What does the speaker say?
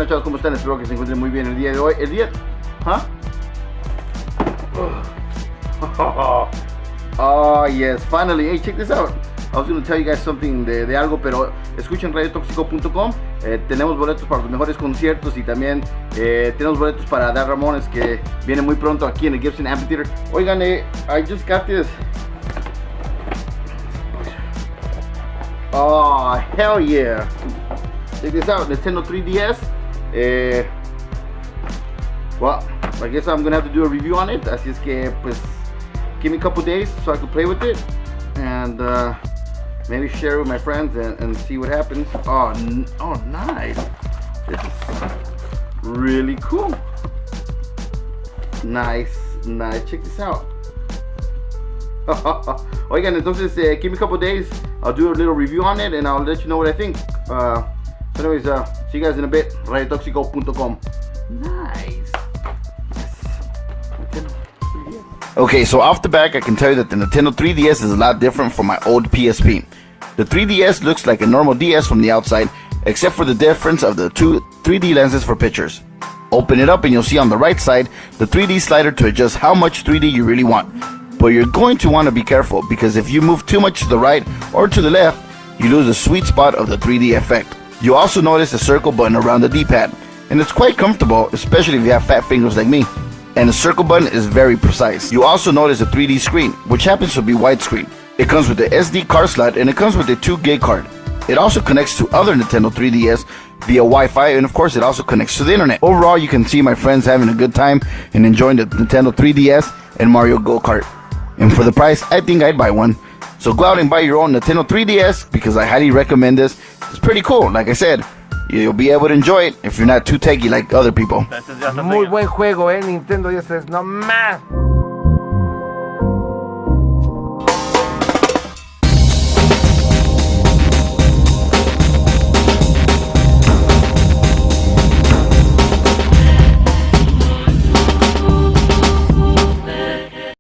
tal, chavos? ¿Cómo están? Espero que se encuentren muy bien el día de hoy. Oh, yes, finally. Hey, check this out. I was going to tell you guys something de algo, pero escuchen radiotoxico.com. Tenemos boletos para los mejores conciertos y también tenemos boletos para Adal Ramones, que viene muy pronto aquí en el Gibson Amphitheater. Oigan, I just got this. Oh, hell yeah. Check this out, Nintendo 3DS. Well, I guess I'm gonna have to do a review on it. Así es que, pues, give me a couple days so I can play with it and maybe share it with my friends and see what happens. Oh, nice. This is really cool. Nice. Check this out. Oigan, entonces, give me a couple days. I'll do a little review on it and I'll let you know what I think. Anyways, see you guys in a bit. radiotoxico.com. Nice. Okay, so off the back, I can tell you that the Nintendo 3DS is a lot different from my old PSP. The 3DS looks like a normal DS from the outside, except for the difference of the two 3D lenses for pictures. Open it up and you'll see on the right side the 3D slider to adjust how much 3D you really want. But you're going to want to be careful, because if you move too much to the right or to the left, you lose the sweet spot of the 3D effect. You also notice the circle button around the D-pad, and it's quite comfortable, especially if you have fat fingers like me. And the circle button is very precise. You also notice the 3D screen, which happens to be widescreen. It comes with the SD card slot and it comes with a 2 gig card. It also connects to other Nintendo 3DS via Wi-Fi, and of course it also connects to the internet. Overall, you can see my friends having a good time and enjoying the Nintendo 3DS and Mario Go-Kart. And for the price, I think I'd buy one. So go out and buy your own Nintendo 3DS, because I highly recommend this. It's pretty cool. Like I said, you'll be able to enjoy it if you're not too techy like other people. Muy buen juego, Nintendo 10 no más.